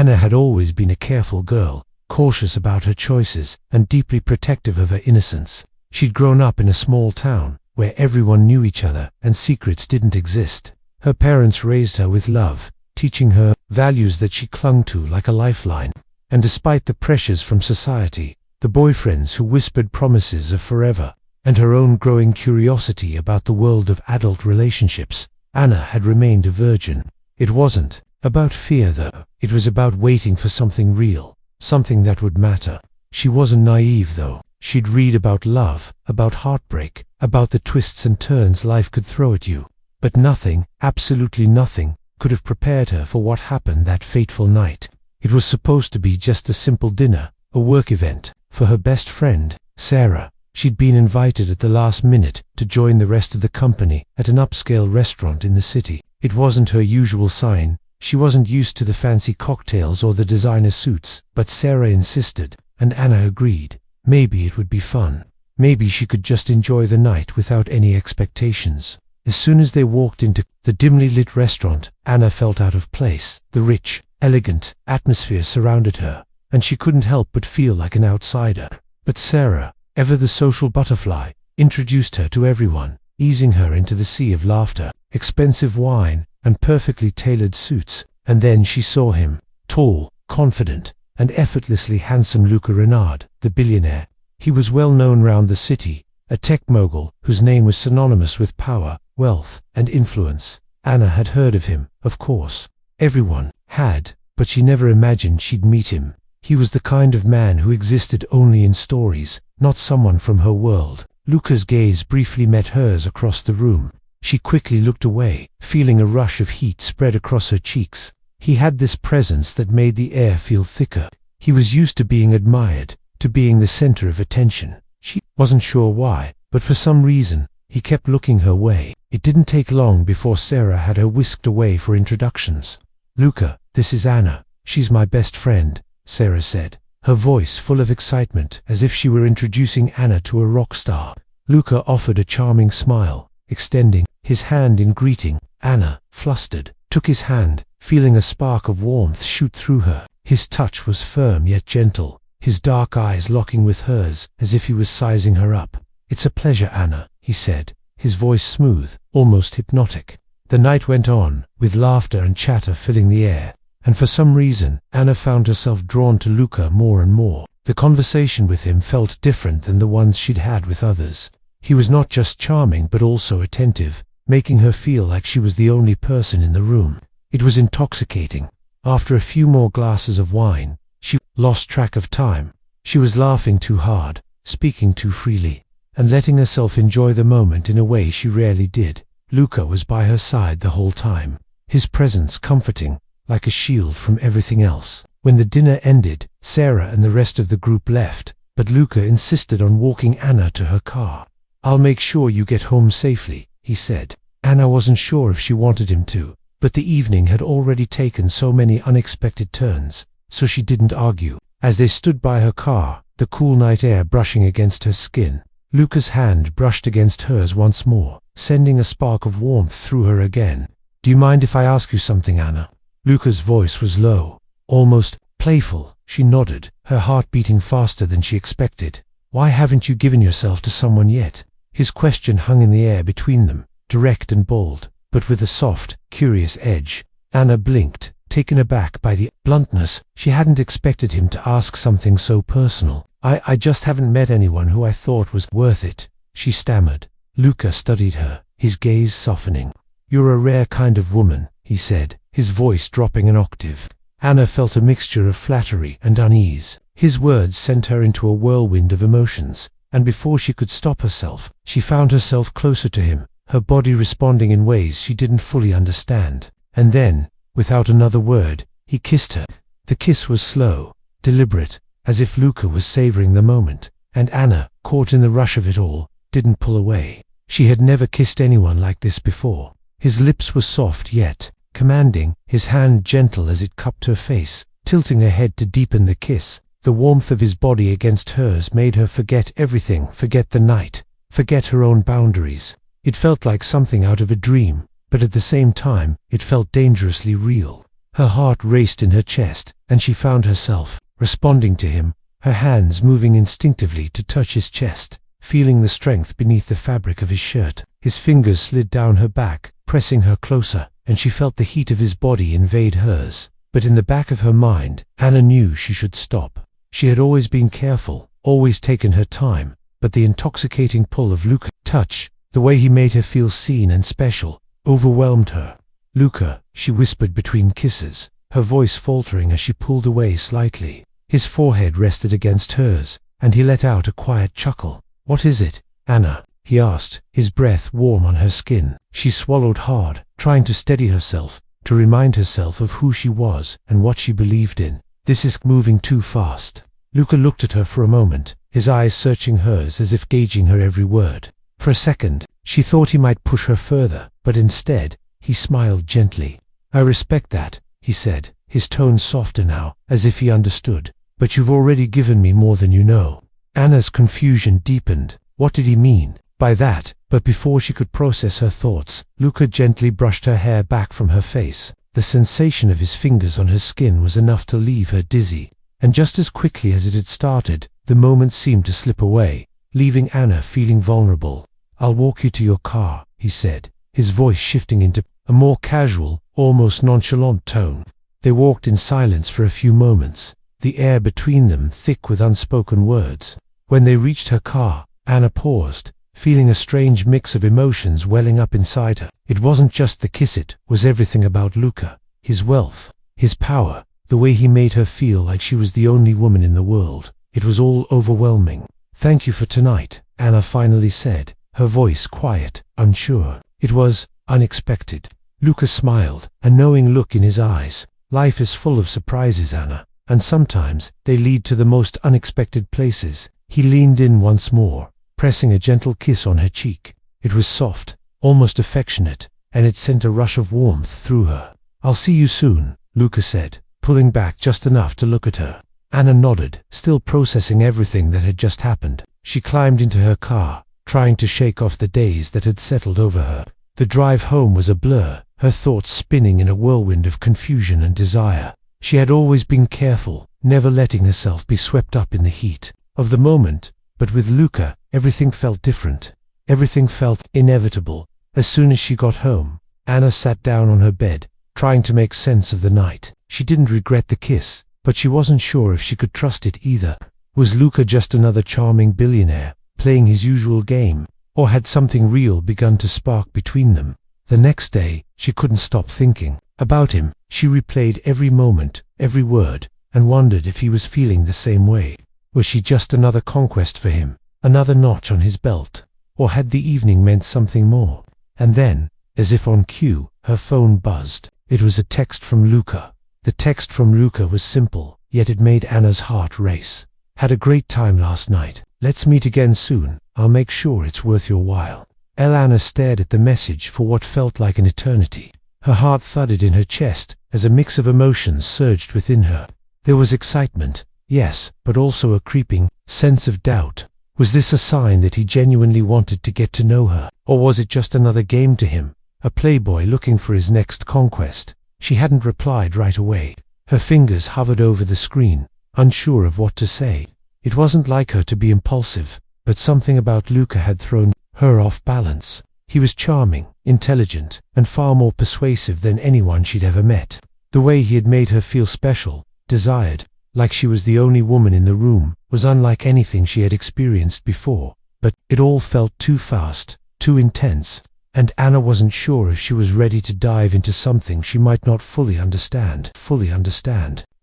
Anna had always been a careful girl, cautious about her choices and deeply protective of her innocence. She'd grown up in a small town, where everyone knew each other and secrets didn't exist. Her parents raised her with love, teaching her values that she clung to like a lifeline. And despite the pressures from society, the boyfriends who whispered promises of forever, and her own growing curiosity about the world of adult relationships, Anna had remained a virgin. It wasn't about fear though, it was about waiting for something real, something that would matter. She wasn't naive though. She'd read about love, about heartbreak, about the twists and turns life could throw at you. But nothing, absolutely nothing, could have prepared her for what happened that fateful night. It was supposed to be just a simple dinner, a work event, for her best friend, Sarah. She'd been invited at the last minute to join the rest of the company at an upscale restaurant in the city. It wasn't her usual sign. She wasn't used to the fancy cocktails or the designer suits, but Sarah insisted, and Anna agreed. Maybe it would be fun. Maybe she could just enjoy the night without any expectations. As soon as they walked into the dimly lit restaurant, Anna felt out of place. The rich, elegant atmosphere surrounded her, and she couldn't help but feel like an outsider. But Sarah, ever the social butterfly, introduced her to everyone, easing her into the sea of laughter, expensive wine, and perfectly tailored suits. And then she saw him, tall, confident, and effortlessly handsome Luca Renard, the billionaire. He was well known round the city, a tech mogul whose name was synonymous with power, wealth, and influence. Anna had heard of him, of course. Everyone had, but she never imagined she'd meet him. He was the kind of man who existed only in stories, not someone from her world. Luca's gaze briefly met hers across the room. She quickly looked away, feeling a rush of heat spread across her cheeks. He had this presence that made the air feel thicker. He was used to being admired, to being the center of attention. She wasn't sure why, but for some reason, he kept looking her way. It didn't take long before Sarah had her whisked away for introductions. "Luca, this is Anna. She's my best friend," Sarah said, her voice full of excitement, as if she were introducing Anna to a rock star. Luca offered a charming smile, extending his hand in greeting. Anna, flustered, took his hand, feeling a spark of warmth shoot through her. His touch was firm yet gentle, his dark eyes locking with hers, as if he was sizing her up. "It's a pleasure, Anna," he said, his voice smooth, almost hypnotic. The night went on, with laughter and chatter filling the air, and for some reason, Anna found herself drawn to Luca more and more. The conversation with him felt different than the ones she'd had with others. He was not just charming but also attentive, making her feel like she was the only person in the room. It was intoxicating. After a few more glasses of wine, she lost track of time. She was laughing too hard, speaking too freely, and letting herself enjoy the moment in a way she rarely did. Luca was by her side the whole time, his presence comforting, like a shield from everything else. When the dinner ended, Sarah and the rest of the group left, but Luca insisted on walking Anna to her car. "I'll make sure you get home safely," he said. Anna wasn't sure if she wanted him to, but the evening had already taken so many unexpected turns, so she didn't argue. As they stood by her car, the cool night air brushing against her skin, Luca's hand brushed against hers once more, sending a spark of warmth through her again. "Do you mind if I ask you something, Anna?" Luca's voice was low, almost playful. She nodded, her heart beating faster than she expected. "Why haven't you given yourself to someone yet?" His question hung in the air between them, direct and bold, but with a soft, curious edge. Anna blinked, taken aback by the bluntness. She hadn't expected him to ask something so personal. I just haven't met anyone who I thought was worth it," she stammered. Luca studied her, his gaze softening. "You're a rare kind of woman," he said, his voice dropping an octave. Anna felt a mixture of flattery and unease. His words sent her into a whirlwind of emotions, and before she could stop herself, she found herself closer to him, her body responding in ways she didn't fully understand. And then, without another word, he kissed her. The kiss was slow, deliberate, as if Luca was savoring the moment, and Anna, caught in the rush of it all, didn't pull away. She had never kissed anyone like this before. His lips were soft yet commanding, his hand gentle as it cupped her face, tilting her head to deepen the kiss. The warmth of his body against hers made her forget everything, forget the night, forget her own boundaries. It felt like something out of a dream, but at the same time, it felt dangerously real. Her heart raced in her chest, and she found herself responding to him, her hands moving instinctively to touch his chest, feeling the strength beneath the fabric of his shirt. His fingers slid down her back, pressing her closer, and she felt the heat of his body invade hers. But in the back of her mind, Anna knew she should stop. She had always been careful, always taken her time, but the intoxicating pull of Luca's touch, the way he made her feel seen and special, overwhelmed her. "Luca," she whispered between kisses, her voice faltering as she pulled away slightly. His forehead rested against hers, and he let out a quiet chuckle. "What is it, Anna?" he asked, his breath warm on her skin. She swallowed hard, trying to steady herself, to remind herself of who she was and what she believed in. "This is moving too fast." Luca looked at her for a moment, his eyes searching hers as if gauging her every word. For a second, she thought he might push her further, but instead, he smiled gently. "I respect that," he said, his tone softer now, as if he understood. "But you've already given me more than you know." Anna's confusion deepened. What did he mean by that? But before she could process her thoughts, Luca gently brushed her hair back from her face. The sensation of his fingers on her skin was enough to leave her dizzy. And just as quickly as it had started, the moment seemed to slip away, leaving Anna feeling vulnerable. "I'll walk you to your car," he said, his voice shifting into a more casual, almost nonchalant tone. They walked in silence for a few moments, the air between them thick with unspoken words. When they reached her car, Anna paused, feeling a strange mix of emotions welling up inside her. It wasn't just the kiss, it was everything about Luca, his wealth, his power, the way he made her feel like she was the only woman in the world. It was all overwhelming. "Thank you for tonight," Anna finally said, her voice quiet, unsure. "It was unexpected." Luca smiled, a knowing look in his eyes. "Life is full of surprises, Anna, and sometimes they lead to the most unexpected places." He leaned in once more, pressing a gentle kiss on her cheek. It was soft, almost affectionate, and it sent a rush of warmth through her. "I'll see you soon," Luca said, pulling back just enough to look at her. Anna nodded, still processing everything that had just happened. She climbed into her car, trying to shake off the daze that had settled over her. The drive home was a blur, her thoughts spinning in a whirlwind of confusion and desire. She had always been careful, never letting herself be swept up in the heat of the moment, but with Luca, everything felt different. Everything felt inevitable. As soon as she got home, Anna sat down on her bed, trying to make sense of the night. She didn't regret the kiss, but she wasn't sure if she could trust it either. Was Luca just another charming billionaire, playing his usual game, or had something real begun to spark between them? The next day, she couldn't stop thinking about him. She replayed every moment, every word, and wondered if he was feeling the same way. Was she just another conquest for him, another notch on his belt, or had the evening meant something more? And then, as if on cue, her phone buzzed. It was a text from Luca. The text from Luca was simple, yet it made Anna's heart race. "Had a great time last night. Let's meet again soon. I'll make sure it's worth your while." Anna stared at the message for what felt like an eternity. Her heart thudded in her chest as a mix of emotions surged within her. There was excitement, yes, but also a creeping sense of doubt. Was this a sign that he genuinely wanted to get to know her, or was it just another game to him, a playboy looking for his next conquest? She hadn't replied right away. Her fingers hovered over the screen, unsure of what to say. It wasn't like her to be impulsive, but something about Luca had thrown her off balance. He was charming, intelligent, and far more persuasive than anyone she'd ever met. The way he had made her feel special, desired, like she was the only woman in the room, was unlike anything she had experienced before. But it all felt too fast, too intense, and Anna wasn't sure if she was ready to dive into something she might not fully understand.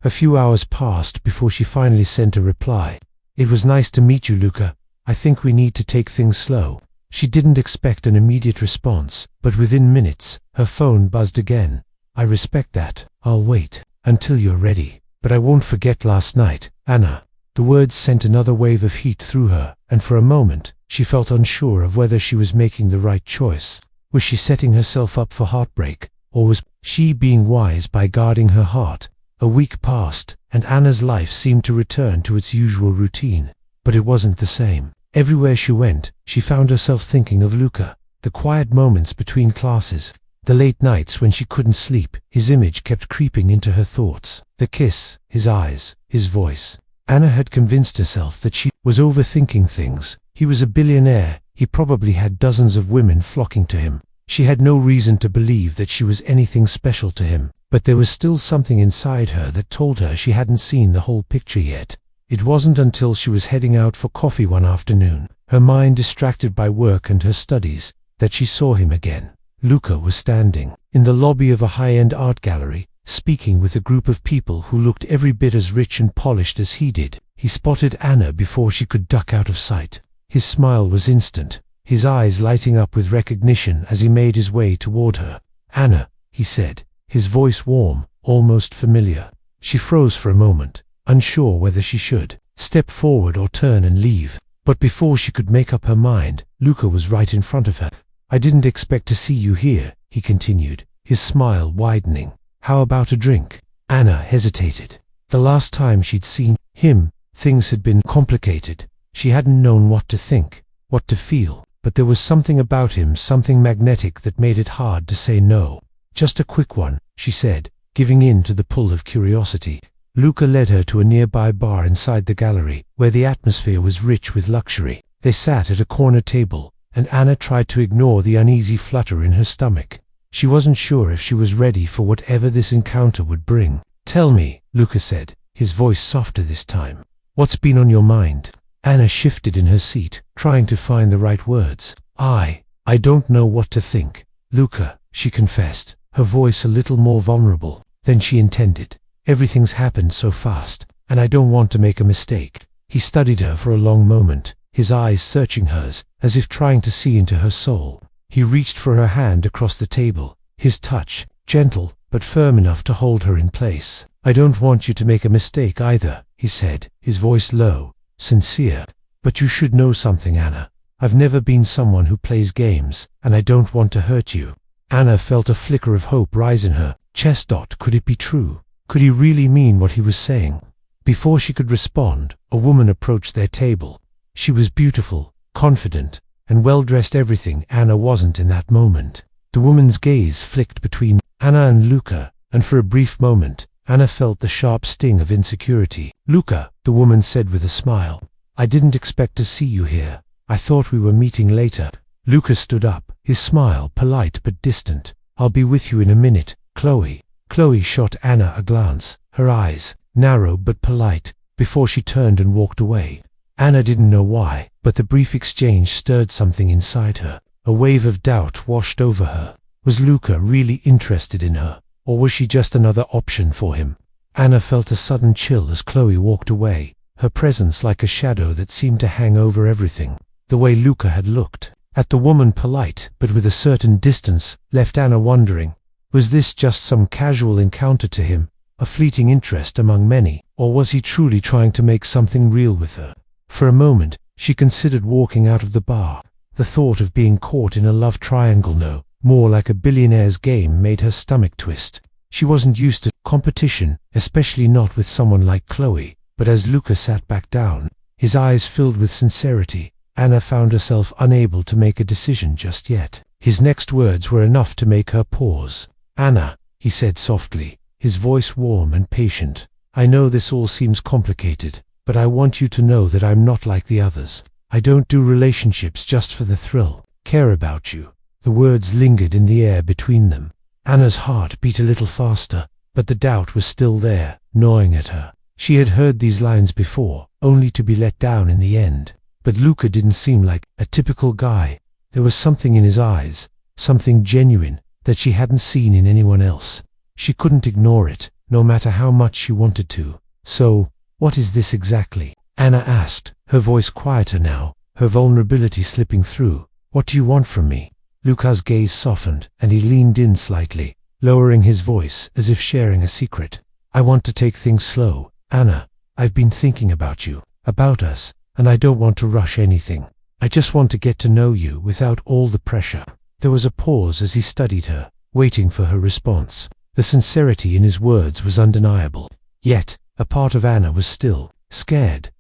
A few hours passed before she finally sent a reply. "It was nice to meet you, Luca. I think we need to take things slow." She didn't expect an immediate response, but within minutes, her phone buzzed again. "I respect that. I'll wait until you're ready. But I won't forget last night, Anna." The words sent another wave of heat through her, and for a moment, she felt unsure of whether she was making the right choice. Was she setting herself up for heartbreak, or was she being wise by guarding her heart? A week passed, and Anna's life seemed to return to its usual routine. But it wasn't the same. Everywhere she went, she found herself thinking of Luca. The quiet moments between classes, The late nights when she couldn't sleep, his image kept creeping into her thoughts. The kiss, his eyes, his voice. Anna had convinced herself that she was overthinking things. He was a billionaire. He probably had dozens of women flocking to him. She had no reason to believe that she was anything special to him, but there was still something inside her that told her she hadn't seen the whole picture yet. It wasn't until she was heading out for coffee one afternoon, her mind distracted by work and her studies, that she saw him again. Luca was standing in the lobby of a high-end art gallery, speaking with a group of people who looked every bit as rich and polished as he did. He spotted Anna before she could duck out of sight. His smile was instant, his eyes lighting up with recognition as he made his way toward her. "Anna," he said, his voice warm, almost familiar. She froze for a moment, unsure whether she should step forward or turn and leave. But before she could make up her mind, Luca was right in front of her. "I didn't expect to see you here," he continued, his smile widening. "How about a drink?" Anna hesitated. The last time she'd seen him, things had been complicated. She hadn't known what to think, what to feel, but there was something about him, something magnetic that made it hard to say no. "Just a quick one," she said, giving in to the pull of curiosity. Luca led her to a nearby bar inside the gallery, where the atmosphere was rich with luxury. They sat at a corner table, and Anna tried to ignore the uneasy flutter in her stomach. She wasn't sure if she was ready for whatever this encounter would bring. "Tell me," Luca said, his voice softer this time. "What's been on your mind?" Anna shifted in her seat, trying to find the right words. I don't know what to think, Luca," she confessed, her voice a little more vulnerable than she intended. "Everything's happened so fast, and I don't want to make a mistake." He studied her for a long moment, his eyes searching hers, as if trying to see into her soul. He reached for her hand across the table, his touch, gentle but firm enough to hold her in place. "I don't want you to make a mistake either," he said, his voice low, sincere. "But you should know something, Anna. I've never been someone who plays games, and I don't want to hurt you." Anna felt a flicker of hope rise in her chest. Could it be true? Could he really mean what he was saying? Before she could respond, a woman approached their table. She was beautiful, confident, and well-dressed, everything Anna wasn't in that moment. The woman's gaze flicked between Anna and Luca, and for a brief moment, Anna felt the sharp sting of insecurity. "Luca," the woman said with a smile, "I didn't expect to see you here. I thought we were meeting later." Luca stood up, his smile polite but distant. "I'll be with you in a minute, Chloe." Chloe shot Anna a glance, her eyes, narrow but polite, before she turned and walked away. Anna didn't know why, but the brief exchange stirred something inside her. A wave of doubt washed over her. Was Luca really interested in her, or was she just another option for him? Anna felt a sudden chill as Chloe walked away, her presence like a shadow that seemed to hang over everything. The way Luca had looked at the woman, polite but with a certain distance, left Anna wondering, was this just some casual encounter to him, a fleeting interest among many, or was he truly trying to make something real with her? For a moment, she considered walking out of the bar. The thought of being caught in a love triangle, no, more like a billionaire's game, made her stomach twist. She wasn't used to competition, especially not with someone like Chloe, but as Luca sat back down, his eyes filled with sincerity, Anna found herself unable to make a decision just yet. His next words were enough to make her pause. "Anna," he said softly, his voice warm and patient, "I know this all seems complicated, but I want you to know that I'm not like the others. I don't do relationships just for the thrill. Care about you." The words lingered in the air between them. Anna's heart beat a little faster, but the doubt was still there, gnawing at her. She had heard these lines before, only to be let down in the end. But Luca didn't seem like a typical guy. There was something in his eyes, something genuine, that she hadn't seen in anyone else. She couldn't ignore it, no matter how much she wanted to. "So, what is this exactly?" Anna asked, her voice quieter now, her vulnerability slipping through. "What do you want from me?" Luca's gaze softened, and he leaned in slightly, lowering his voice as if sharing a secret. "I want to take things slow, Anna. I've been thinking about you, about us, and I don't want to rush anything. I just want to get to know you without all the pressure." There was a pause as he studied her, waiting for her response. The sincerity in his words was undeniable. Yet, a part of Anna was still scared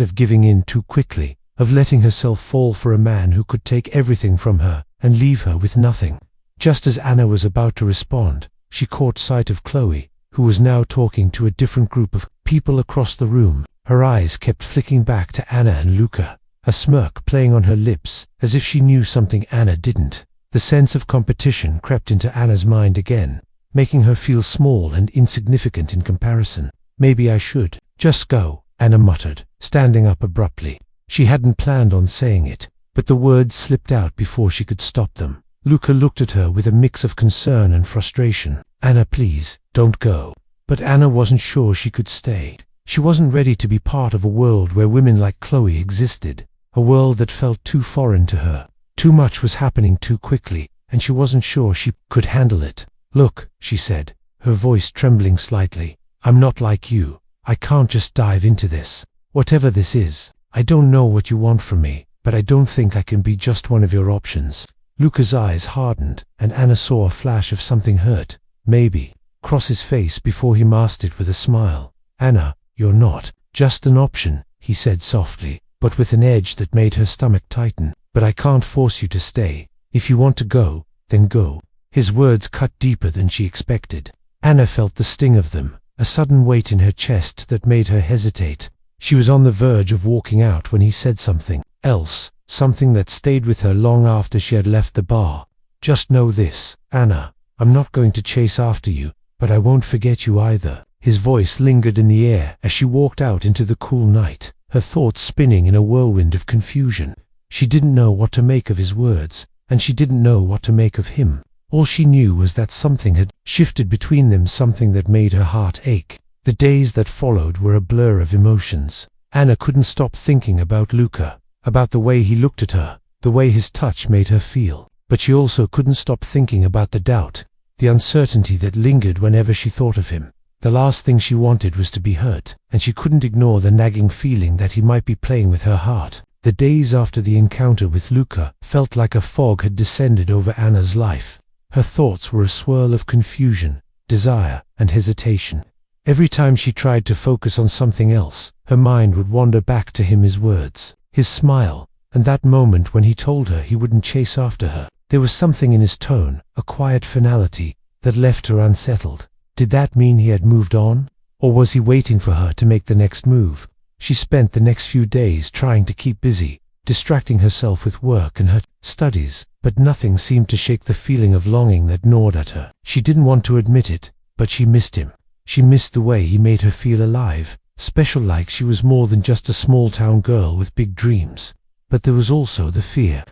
of giving in too quickly, of letting herself fall for a man who could take everything from her and leave her with nothing. Just as Anna was about to respond, she caught sight of Chloe, who was now talking to a different group of people across the room. Her eyes kept flicking back to Anna and Luca, a smirk playing on her lips, as if she knew something Anna didn't. The sense of competition crept into Anna's mind again, making her feel small and insignificant in comparison. Maybe I should just go, Anna muttered, standing up abruptly. She hadn't planned on saying it, but the words slipped out before she could stop them. Luca looked at her with a mix of concern and frustration. Anna, please, don't go. But Anna wasn't sure she could stay. She wasn't ready to be part of a world where women like Chloe existed, a world that felt too foreign to her. Too much was happening too quickly, and she wasn't sure she could handle it. Look, she said, her voice trembling slightly, I'm not like you. I can't just dive into this. Whatever this is, I don't know what you want from me, but I don't think I can be just one of your options. Luca's eyes hardened, and Anna saw a flash of something hurt, maybe, cross his face before he masked it with a smile. Anna, you're not just an option, he said softly, but with an edge that made her stomach tighten. But I can't force you to stay. If you want to go, then go. His words cut deeper than she expected. Anna felt the sting of them, a sudden weight in her chest that made her hesitate. She was on the verge of walking out when he said something else, something that stayed with her long after she had left the bar. Just know this, Anna, I'm not going to chase after you, but I won't forget you either. His voice lingered in the air as she walked out into the cool night, her thoughts spinning in a whirlwind of confusion. She didn't know what to make of his words, and she didn't know what to make of him. All she knew was that something had shifted between them, something that made her heart ache. The days that followed were a blur of emotions. Anna couldn't stop thinking about Luca, about the way he looked at her, the way his touch made her feel. But she also couldn't stop thinking about the doubt, the uncertainty that lingered whenever she thought of him. The last thing she wanted was to be hurt, and she couldn't ignore the nagging feeling that he might be playing with her heart. The days after the encounter with Luca felt like a fog had descended over Anna's life. Her thoughts were a swirl of confusion, desire, and hesitation. Every time she tried to focus on something else, her mind would wander back to him, his words, his smile, and that moment when he told her he wouldn't chase after her. There was something in his tone, a quiet finality, that left her unsettled. Did that mean he had moved on? Or was he waiting for her to make the next move? She spent the next few days trying to keep busy, distracting herself with work and her studies, but nothing seemed to shake the feeling of longing that gnawed at her. She didn't want to admit it, but she missed him. She missed the way he made her feel alive, special, like she was more than just a small-town girl with big dreams. But there was also the fear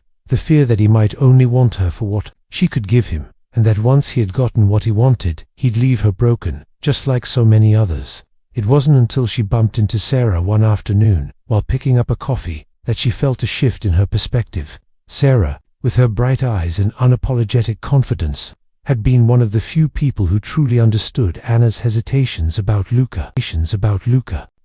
that he might only want her for what she could give him, and that once he had gotten what he wanted, he'd leave her broken, just like so many others. It wasn't until she bumped into Sarah one afternoon, while picking up a coffee, that she felt a shift in her perspective. Sarah, with her bright eyes and unapologetic confidence, had been one of the few people who truly understood Anna's hesitations about Luca.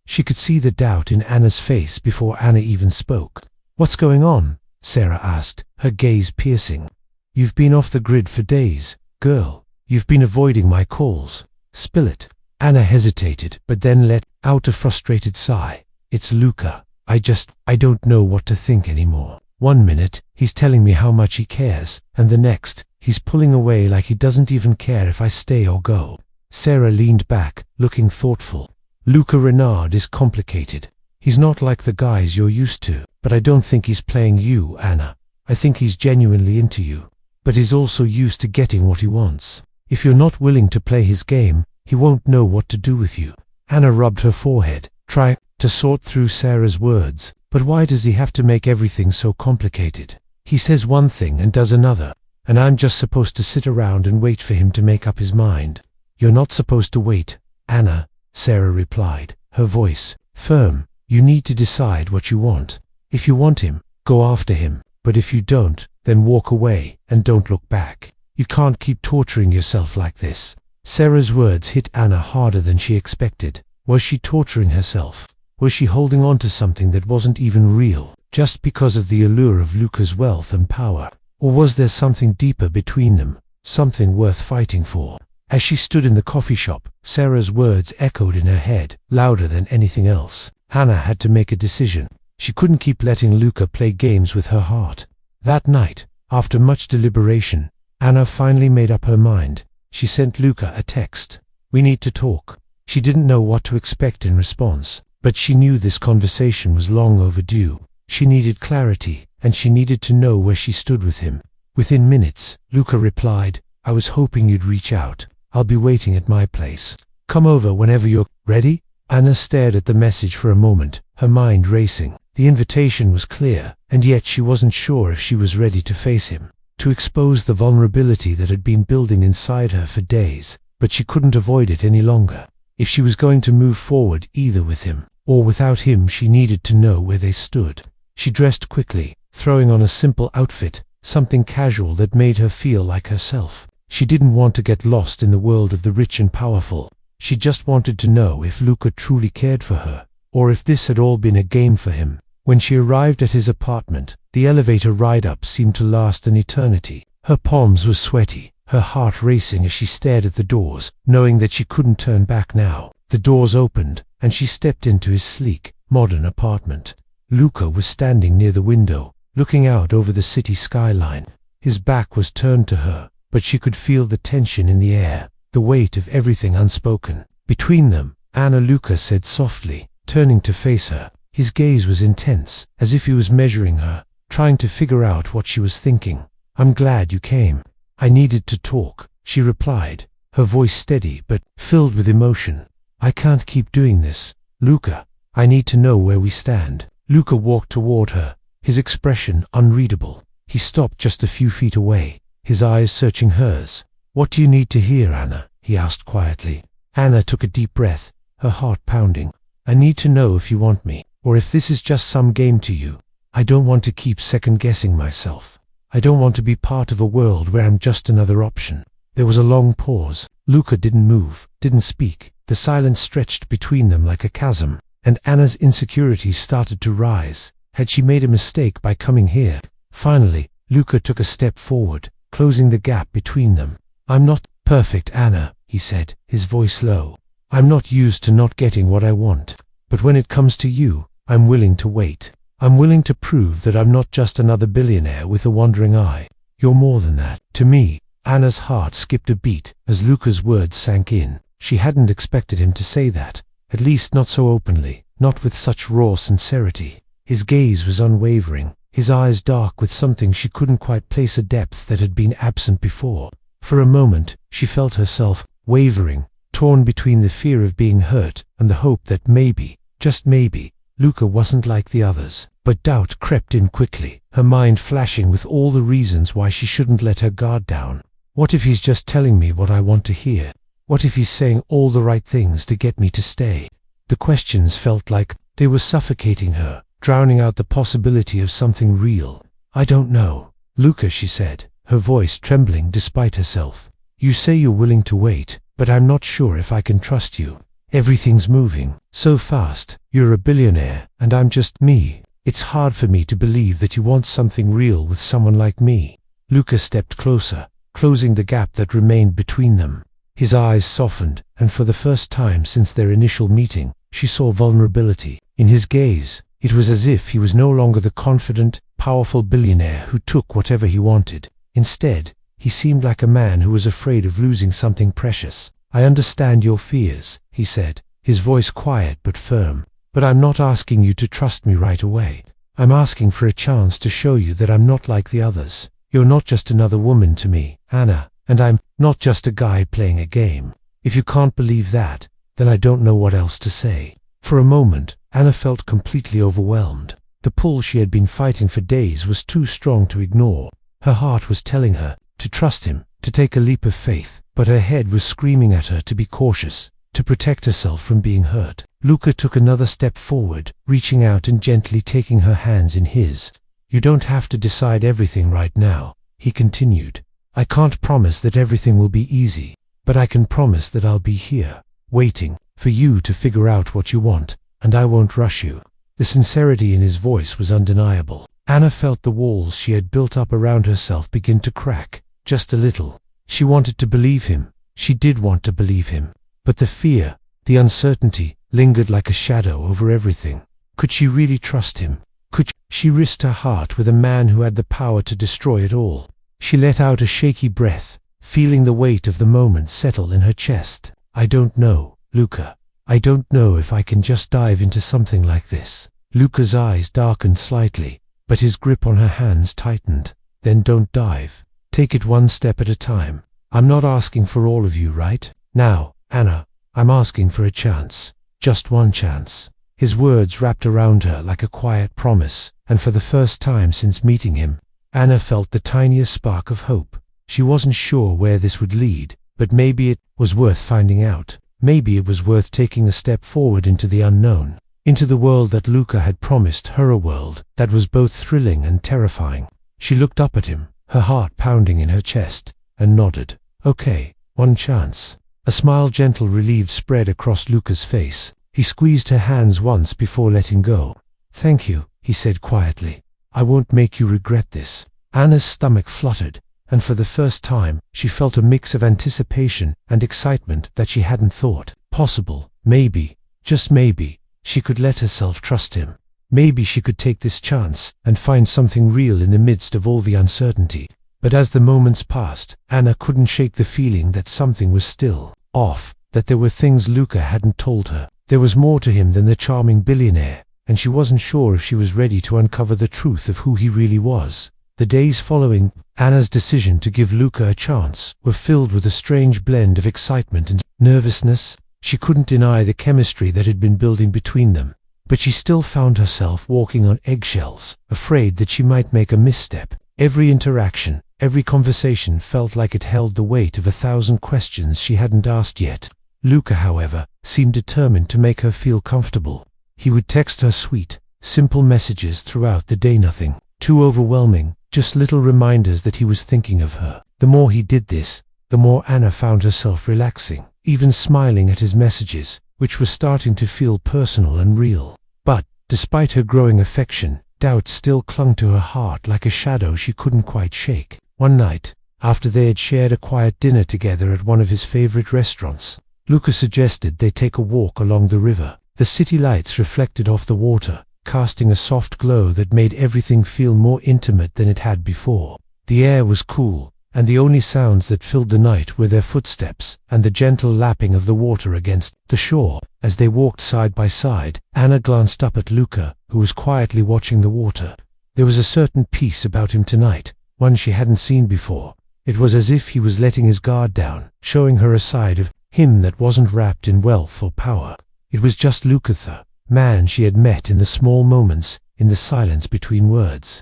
She could see the doubt in Anna's face before Anna even spoke. "What's going on?" Sarah asked, her gaze piercing. "You've been off the grid for days, girl. You've been avoiding my calls. Spill it." Anna hesitated, but then let out a frustrated sigh. "It's Luca. I don't know what to think anymore. One minute, he's telling me how much he cares, and the next, he's pulling away like he doesn't even care if I stay or go." Sarah leaned back, looking thoughtful. "Luca Renard is complicated. He's not like the guys you're used to, but I don't think he's playing you, Anna. I think he's genuinely into you, but he's also used to getting what he wants. If you're not willing to play his game, he won't know what to do with you." Anna rubbed her forehead, trying to sort through Sarah's words. "But why does he have to make everything so complicated? He says one thing and does another, and I'm just supposed to sit around and wait for him to make up his mind." "You're not supposed to wait, Anna," Sarah replied, her voice firm. "You need to decide what you want. If you want him, go after him, but if you don't, then walk away and don't look back. You can't keep torturing yourself like this." Sarah's words hit Anna harder than she expected. Was she torturing herself? Was she holding on to something that wasn't even real, just because of the allure of Luca's wealth and power? Or was there something deeper between them, something worth fighting for? As she stood in the coffee shop, Sarah's words echoed in her head, louder than anything else. Anna had to make a decision. She couldn't keep letting Luca play games with her heart. That night, after much deliberation, Anna finally made up her mind. She sent Luca a text. "We need to talk." She didn't know what to expect in response, but she knew this conversation was long overdue. She needed clarity, and she needed to know where she stood with him. Within minutes, Luca replied, "I was hoping you'd reach out. I'll be waiting at my place. Come over whenever you're ready." Anna stared at the message for a moment, her mind racing. The invitation was clear, and yet she wasn't sure if she was ready to face him, to expose the vulnerability that had been building inside her for days, but she couldn't avoid it any longer. If she was going to move forward either with him or without him, she needed to know where they stood. She dressed quickly, throwing on a simple outfit, something casual that made her feel like herself. She didn't want to get lost in the world of the rich and powerful. She just wanted to know if Luca truly cared for her, or if this had all been a game for him. When she arrived at his apartment, the elevator ride-up seemed to last an eternity. Her palms were sweaty, her heart racing as she stared at the doors, knowing that she couldn't turn back now. The doors opened, and she stepped into his sleek, modern apartment. Luca was standing near the window, looking out over the city skyline. His back was turned to her, but she could feel the tension in the air, the weight of everything unspoken. Between them, "Anna," Luca said softly, turning to face her. His gaze was intense, as if he was measuring her, trying to figure out what she was thinking. "I'm glad you came. I needed to talk," she replied, her voice steady but filled with emotion. "I can't keep doing this, Luca. I need to know where we stand." Luca walked toward her, his expression unreadable. He stopped just a few feet away, his eyes searching hers. "What do you need to hear, Anna?" he asked quietly. Anna took a deep breath, her heart pounding. "I need to know if you want me, or if this is just some game to you. I don't want to keep second-guessing myself. I don't want to be part of a world where I'm just another option." There was a long pause. Luca didn't move, didn't speak. The silence stretched between them like a chasm, and Anna's insecurities started to rise. Had she made a mistake by coming here? Finally, Luca took a step forward, closing the gap between them. "I'm not perfect, Anna," he said, his voice low. "I'm not used to not getting what I want. But when it comes to you, I'm willing to wait. I'm willing to prove that I'm not just another billionaire with a wandering eye. You're more than that to me." Anna's heart skipped a beat as Luca's words sank in. She hadn't expected him to say that, at least not so openly, not with such raw sincerity. His gaze was unwavering, his eyes dark with something she couldn't quite place, a depth that had been absent before. For a moment, she felt herself wavering, torn between the fear of being hurt and the hope that maybe, just maybe, Luca wasn't like the others. But doubt crept in quickly, her mind flashing with all the reasons why she shouldn't let her guard down. What if he's just telling me what I want to hear? What if he's saying all the right things to get me to stay? The questions felt like they were suffocating her, drowning out the possibility of something real. "I don't know, Luca," she said, her voice trembling despite herself. "You say you're willing to wait, but I'm not sure if I can trust you. Everything's moving so fast. You're a billionaire, and I'm just me. It's hard for me to believe that you want something real with someone like me." Luca stepped closer, closing the gap that remained between them. His eyes softened, and for the first time since their initial meeting, she saw vulnerability. In his gaze, it was as if he was no longer the confident, powerful billionaire who took whatever he wanted. Instead, he seemed like a man who was afraid of losing something precious. "I understand your fears," he said, his voice quiet but firm. "But I'm not asking you to trust me right away. I'm asking for a chance to show you that I'm not like the others. You're not just another woman to me, Anna, and I'm not just a guy playing a game. If you can't believe that, then I don't know what else to say." For a moment, Anna felt completely overwhelmed. The pull she had been fighting for days was too strong to ignore. Her heart was telling her to trust him, to take a leap of faith, but her head was screaming at her to be cautious, to protect herself from being hurt. Luca took another step forward, reaching out and gently taking her hands in his. "You don't have to decide everything right now," he continued. "I can't promise that everything will be easy, but I can promise that I'll be here, waiting for you to figure out what you want, and I won't rush you." The sincerity in his voice was undeniable. Anna felt the walls she had built up around herself begin to crack, just a little. She wanted to believe him. She did want to believe him. But the fear, the uncertainty, lingered like a shadow over everything. Could she really trust him? Could she risk her heart with a man who had the power to destroy it all? She let out a shaky breath, feeling the weight of the moment settle in her chest. I don't know, Luca. I don't know if I can just dive into something like this. Luca's eyes darkened slightly, but his grip on her hands tightened. Then don't dive. Take it one step at a time. I'm not asking for all of you right now, Anna. I'm asking for a chance. Just one chance. His words wrapped around her like a quiet promise, and for the first time since meeting him, Anna felt the tiniest spark of hope. She wasn't sure where this would lead, but maybe it was worth finding out. Maybe it was worth taking a step forward into the unknown, into the world that Luca had promised her, a world that was both thrilling and terrifying. She looked up at him, her heart pounding in her chest, and nodded. Okay, one chance. A smile, gentle relief, spread across Luca's face. He squeezed her hands once before letting go. Thank you, he said quietly. I won't make you regret this. Anna's stomach fluttered, and for the first time, she felt a mix of anticipation and excitement that she hadn't thought possible. Maybe, just maybe, she could let herself trust him. Maybe she could take this chance and find something real in the midst of all the uncertainty. But as the moments passed, Anna couldn't shake the feeling that something was still off, that there were things Luca hadn't told her. There was more to him than the charming billionaire, and she wasn't sure if she was ready to uncover the truth of who he really was. The days following Anna's decision to give Luca a chance were filled with a strange blend of excitement and nervousness. She couldn't deny the chemistry that had been building between them, but she still found herself walking on eggshells, afraid that she might make a misstep. Every interaction, every conversation felt like it held the weight of 1,000 questions she hadn't asked yet. Luca, however, seemed determined to make her feel comfortable. He would text her sweet, simple messages throughout the day, nothing too overwhelming, just little reminders that he was thinking of her. The more he did this, the more Anna found herself relaxing, even smiling at his messages, which were starting to feel personal and real. But, despite her growing affection, doubt still clung to her heart like a shadow she couldn't quite shake. One night, after they had shared a quiet dinner together at one of his favorite restaurants, Luca suggested they take a walk along the river. The city lights reflected off the water, casting a soft glow that made everything feel more intimate than it had before. The air was cool, and the only sounds that filled the night were their footsteps and the gentle lapping of the water against the shore. As they walked side by side, Anna glanced up at Luca, who was quietly watching the water. There was a certain peace about him tonight, one she hadn't seen before. It was as if he was letting his guard down, showing her a side of him that wasn't wrapped in wealth or power. It was just Luca, the man she had met in the small moments, in the silence between words.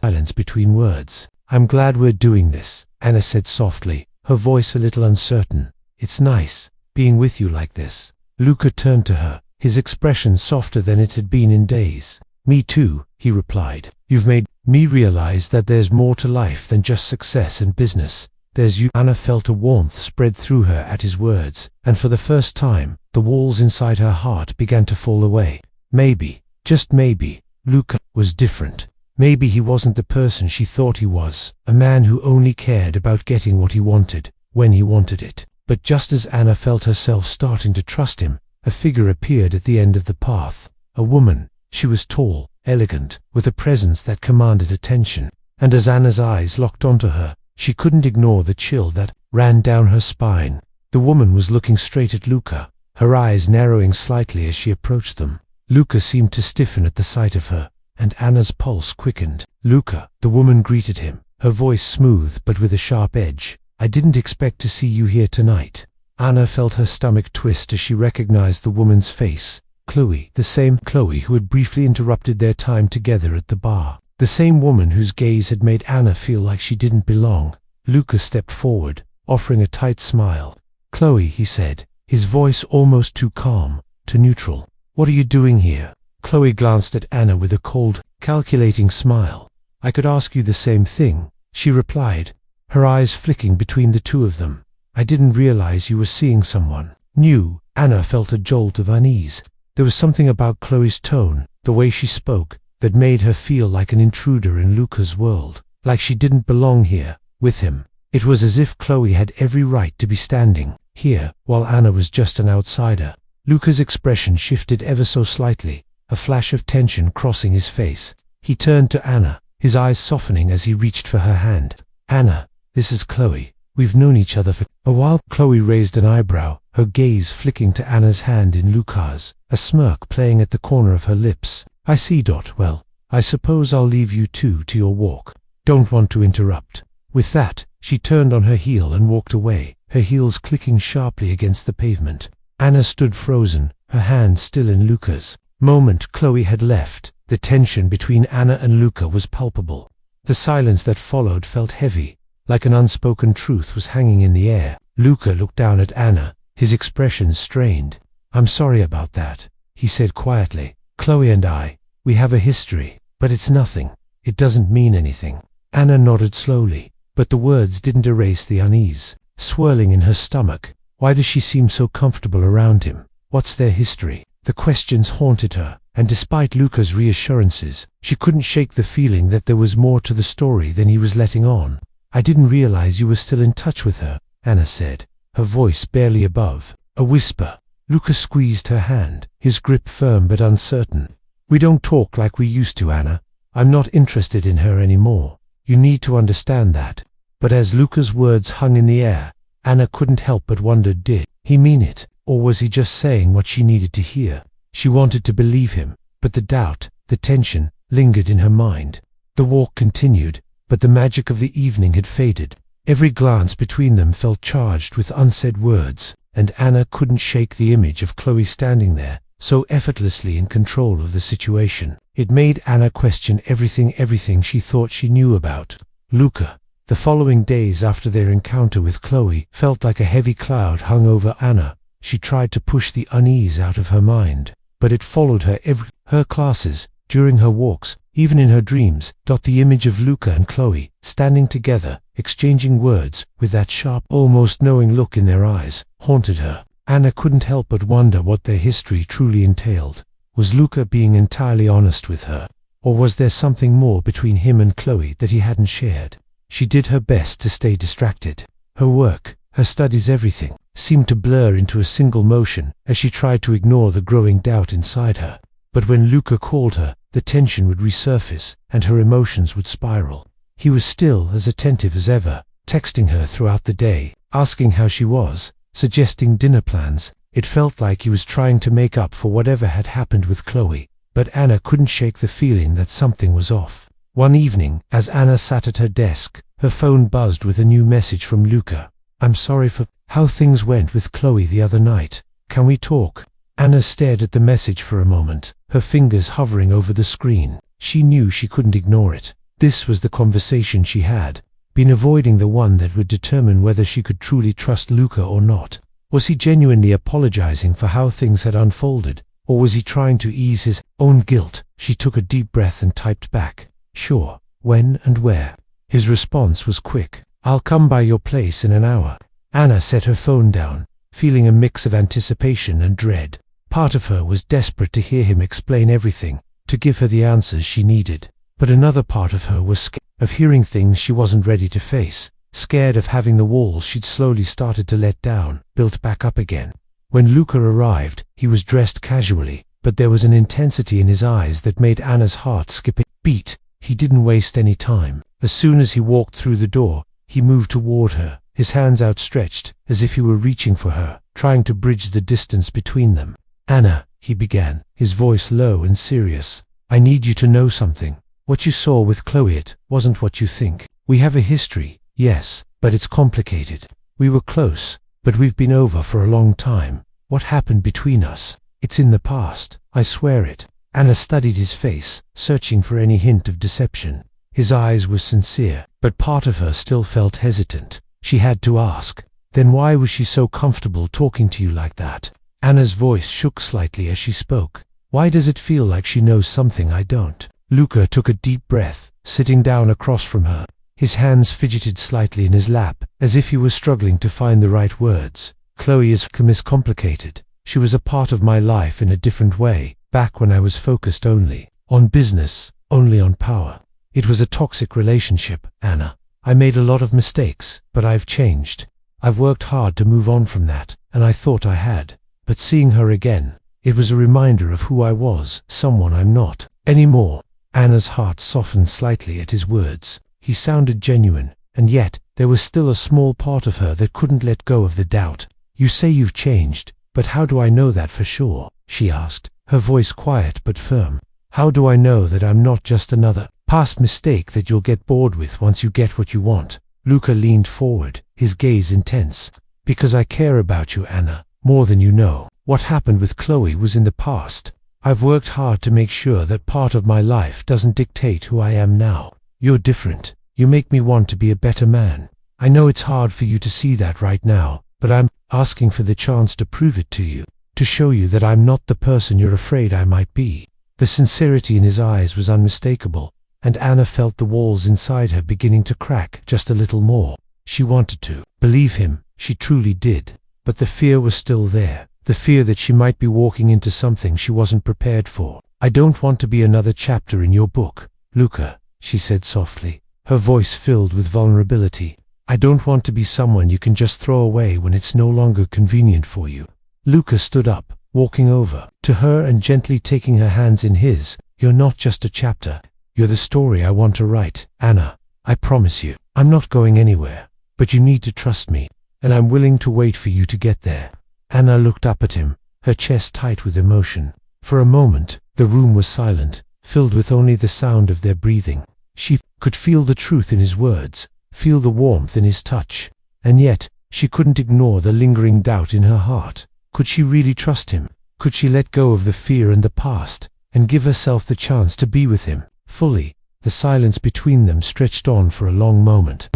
I'm glad we're doing this, Anna said softly, her voice a little uncertain. It's nice, being with you like this. Luca turned to her, his expression softer than it had been in days. Me too, he replied. You've made me realize that there's more to life than just success and business. There's you. Anna felt a warmth spread through her at his words, and for the first time, the walls inside her heart began to fall away. Maybe, just maybe, Luca was different. Maybe he wasn't the person she thought he was, a man who only cared about getting what he wanted, when he wanted it. But just as Anna felt herself starting to trust him, a figure appeared at the end of the path. A woman. She was tall, elegant, with a presence that commanded attention, and as Anna's eyes locked onto her, she couldn't ignore the chill that ran down her spine. The woman was looking straight at Luca, her eyes narrowing slightly as she approached them. Luca seemed to stiffen at the sight of her, and Anna's pulse quickened. Luca, the woman greeted him, her voice smooth but with a sharp edge. I didn't expect to see you here tonight. Anna felt her stomach twist as she recognized the woman's face. Chloe, the same Chloe who had briefly interrupted their time together at the bar. The same woman whose gaze had made Anna feel like she didn't belong. Luca stepped forward, offering a tight smile. Chloe, he said, his voice almost too calm, too neutral. What are you doing here? Chloe glanced at Anna with a cold, calculating smile. I could ask you the same thing, she replied, her eyes flicking between the two of them. I didn't realize you were seeing someone new. Anna felt a jolt of unease. There was something about Chloe's tone, the way she spoke, that made her feel like an intruder in Luca's world, like she didn't belong here, with him. It was as if Chloe had every right to be standing here, while Anna was just an outsider. Luca's expression shifted ever so slightly, a flash of tension crossing his face. He turned to Anna, his eyes softening as he reached for her hand. Anna, this is Chloe. We've known each other for a while. Chloe raised an eyebrow, her gaze flicking to Anna's hand in Luca's, a smirk playing at the corner of her lips. I see. Well, I suppose I'll leave you two to your walk. Don't want to interrupt. With that, she turned on her heel and walked away, her heels clicking sharply against the pavement. Anna stood frozen, her hand still in Luca's. Moment Chloe had left, the tension between Anna and Luca was palpable. The silence that followed felt heavy, like an unspoken truth was hanging in the air. Luca looked down at Anna, his expression strained. I'm sorry about that, he said quietly. Chloe and I, we have a history, but it's nothing. It doesn't mean anything. Anna nodded slowly, but the words didn't erase the unease, swirling in her stomach. Why does she seem so comfortable around him? What's their history? The questions haunted her, and despite Luca's reassurances, she couldn't shake the feeling that there was more to the story than he was letting on. I didn't realize you were still in touch with her, Anna said, her voice barely above a whisper. Luca squeezed her hand, his grip firm but uncertain. We don't talk like we used to, Anna. I'm not interested in her anymore. You need to understand that. But as Luca's words hung in the air, Anna couldn't help but wonder, did he mean it, or was he just saying what she needed to hear? She wanted to believe him, but the doubt, the tension, lingered in her mind. The walk continued, but the magic of the evening had faded. Every glance between them felt charged with unsaid words, and Anna couldn't shake the image of Chloe standing there, so effortlessly in control of the situation. It made Anna question everything she thought she knew about Luca. The following days after their encounter with Chloe felt like a heavy cloud hung over Anna. She tried to push the unease out of her mind, but it followed her her classes, during her walks, even in her dreams. The image of Luca and Chloe, standing together, exchanging words, with that sharp, almost knowing look in their eyes, haunted her. Anna couldn't help but wonder what their history truly entailed. Was Luca being entirely honest with her, or was there something more between him and Chloe that he hadn't shared? She did her best to stay distracted. Her work, her studies, everything seemed to blur into a single motion as she tried to ignore the growing doubt inside her. But when Luca called her, the tension would resurface and her emotions would spiral. He was still as attentive as ever, texting her throughout the day, asking how she was, suggesting dinner plans. It felt like he was trying to make up for whatever had happened with Chloe, but Anna couldn't shake the feeling that something was off. One evening, as Anna sat at her desk, her phone buzzed with a new message from Luca. I'm sorry for how things went with Chloe the other night. Can we talk? Anna stared at the message for a moment, her fingers hovering over the screen. She knew she couldn't ignore it. This was the conversation she had been avoiding, the one that would determine whether she could truly trust Luca or not. Was he genuinely apologizing for how things had unfolded, or was he trying to ease his own guilt? She took a deep breath and typed back, "Sure, when and where?" His response was quick. "I'll come by your place in an hour." Anna set her phone down, feeling a mix of anticipation and dread. Part of her was desperate to hear him explain everything, to give her the answers she needed. But another part of her was scared of hearing things she wasn't ready to face, scared of having the walls she'd slowly started to let down, built back up again. When Luca arrived, he was dressed casually, but there was an intensity in his eyes that made Anna's heart skip a beat. He didn't waste any time. As soon as he walked through the door, he moved toward her, his hands outstretched, as if he were reaching for her, trying to bridge the distance between them. "Anna," he began, his voice low and serious, "I need you to know something. What you saw with Chloe, it wasn't what you think. We have a history, yes, but it's complicated. We were close, but we've been over for a long time. What happened between us? It's in the past, I swear it." Anna studied his face, searching for any hint of deception. His eyes were sincere, but part of her still felt hesitant. She had to ask, "Then why was she so comfortable talking to you like that?" Anna's voice shook slightly as she spoke. "Why does it feel like she knows something I don't?" Luca took a deep breath, sitting down across from her. His hands fidgeted slightly in his lap, as if he was struggling to find the right words. "Chloe is complicated. She was a part of my life in a different way, back when I was focused only on business, only on power. It was a toxic relationship, Anna. I made a lot of mistakes, but I've changed. I've worked hard to move on from that, and I thought I had. But seeing her again, it was a reminder of who I was, someone I'm not anymore." Anna's heart softened slightly at his words. He sounded genuine, and yet there was still a small part of her that couldn't let go of the doubt. "You say you've changed, but how do I know that for sure?" she asked, her voice quiet but firm. "How do I know that I'm not just another past mistake that you'll get bored with once you get what you want?" Luca leaned forward, his gaze intense. "Because I care about you, Anna, more than you know. What happened with Chloe was in the past. I've worked hard to make sure that part of my life doesn't dictate who I am now. You're different. You make me want to be a better man. I know it's hard for you to see that right now, but I'm asking for the chance to prove it to you, to show you that I'm not the person you're afraid I might be." The sincerity in his eyes was unmistakable, and Anna felt the walls inside her beginning to crack just a little more. She wanted to believe him, she truly did, but the fear was still there, the fear that she might be walking into something she wasn't prepared for. "I don't want to be another chapter in your book, Luca," she said softly, her voice filled with vulnerability. "I don't want to be someone you can just throw away when it's no longer convenient for you." Luca stood up, walking over to her and gently taking her hands in his. "You're not just a chapter. You're the story I want to write, Anna. I promise you, I'm not going anywhere, but you need to trust me, and I'm willing to wait for you to get there." Anna looked up at him, her chest tight with emotion. For a moment, the room was silent, filled with only the sound of their breathing. She could feel the truth in his words, feel the warmth in his touch, and yet she couldn't ignore the lingering doubt in her heart. Could she really trust him? Could she let go of the fear and the past, and give herself the chance to be with him fully? The silence between them stretched on for a long moment.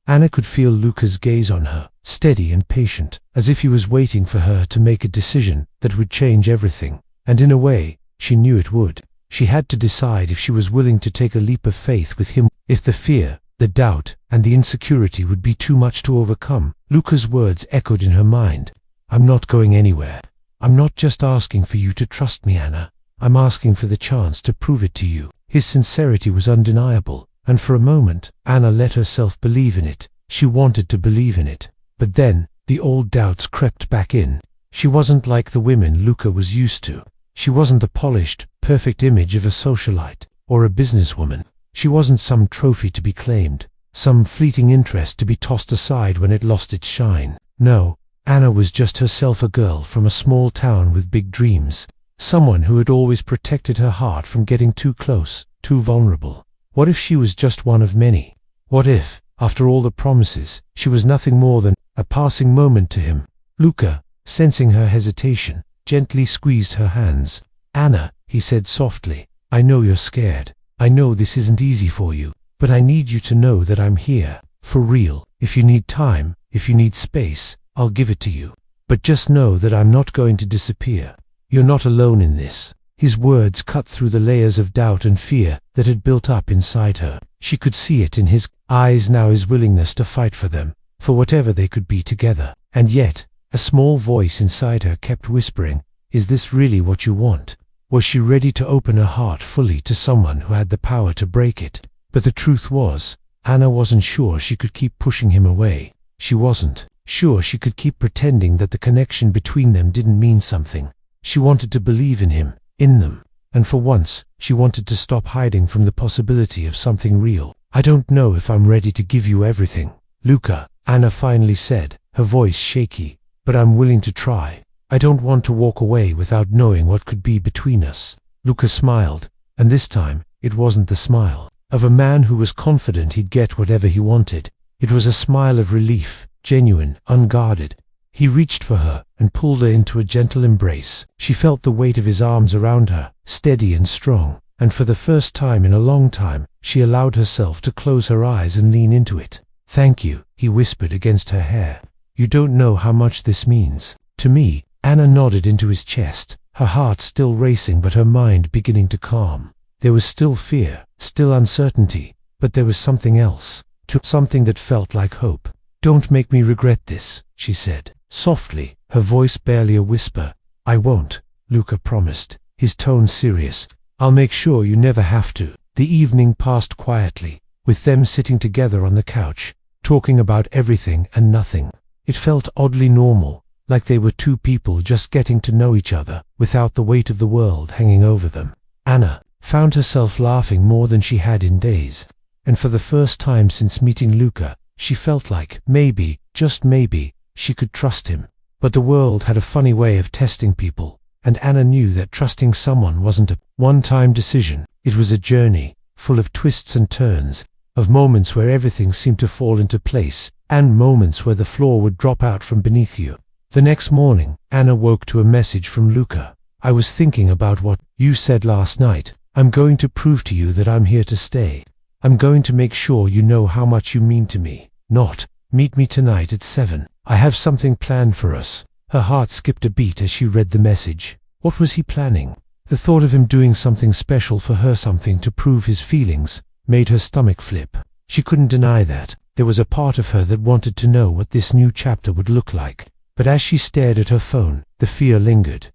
Anna could feel Luca's gaze on her, steady and patient, as if he was waiting for her to make a decision that would change everything. And in a way, she knew it would. She had to decide if she was willing to take a leap of faith with him, if the fear, the doubt, and the insecurity would be too much to overcome. Luca's words echoed in her mind. "I'm not going anywhere. I'm not just asking for you to trust me, Anna. I'm asking for the chance to prove it to you." His sincerity was undeniable, and for a moment, Anna let herself believe in it. She wanted to believe in it. But then, the old doubts crept back in. She wasn't like the women Luca was used to. She wasn't the polished, perfect image of a socialite or a businesswoman. She wasn't some trophy to be claimed, some fleeting interest to be tossed aside when it lost its shine. No, Anna was just herself, a girl from a small town with big dreams, someone who had always protected her heart from getting too close, too vulnerable. What if she was just one of many? What if, after all the promises, she was nothing more than a passing moment to him? Luca, sensing her hesitation, gently squeezed her hands. "Anna," he said softly, "I know you're scared. I know this isn't easy for you, but I need you to know that I'm here, for real. If you need time, if you need space, I'll give it to you. But just know that I'm not going to disappear. You're not alone in this." His words cut through the layers of doubt and fear that had built up inside her. She could see it in his eyes now, his willingness to fight for them, for whatever they could be together. And yet, a small voice inside her kept whispering, "Is this really what you want?" Was she ready to open her heart fully to someone who had the power to break it? But the truth was, Anna wasn't sure she could keep pushing him away. She wasn't sure she could keep pretending that the connection between them didn't mean something. She wanted to believe in him, in them, and for once, she wanted to stop hiding from the possibility of something real. "I don't know if I'm ready to give you everything, Luca," Anna finally said, her voice shaky, "but I'm willing to try. I don't want to walk away without knowing what could be between us." Luca smiled, and this time, it wasn't the smile of a man who was confident he'd get whatever he wanted. It was a smile of relief, genuine, unguarded. He reached for her and pulled her into a gentle embrace. She felt the weight of his arms around her, steady and strong, and for the first time in a long time, she allowed herself to close her eyes and lean into it. "Thank you," he whispered against her hair. "You don't know how much this means to me." Anna nodded into his chest, her heart still racing but her mind beginning to calm. There was still fear, still uncertainty, but there was something else, something that felt like hope. "Don't make me regret this," she said, softly, her voice barely a whisper. "I won't," Luca promised, his tone serious. "I'll make sure you never have to." The evening passed quietly, with them sitting together on the couch, talking about everything and nothing. It felt oddly normal, like they were two people just getting to know each other, without the weight of the world hanging over them. Anna found herself laughing more than she had in days. and for the first time since meeting Luca, she felt like, maybe, just maybe, she could trust him. But the world had a funny way of testing people, and Anna knew that trusting someone wasn't a one-time decision. It was a journey, full of twists and turns, of moments where everything seemed to fall into place, and moments where the floor would drop out from beneath you. The next morning, Anna woke to a message from Luca. "I was thinking about what you said last night. I'm going to prove to you that I'm here to stay. I'm going to make sure you know how much you mean to me. Not, meet me tonight at 7. I have something planned for us." Her heart skipped a beat as she read the message. What was he planning? The thought of him doing something special for her, something to prove his feelings, made her stomach flip. She couldn't deny that. There was a part of her that wanted to know what this new chapter would look like. But as she stared at her phone, the fear lingered.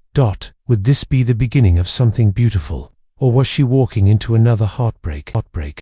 Would this be the beginning of something beautiful? Or was she walking into another heartbreak?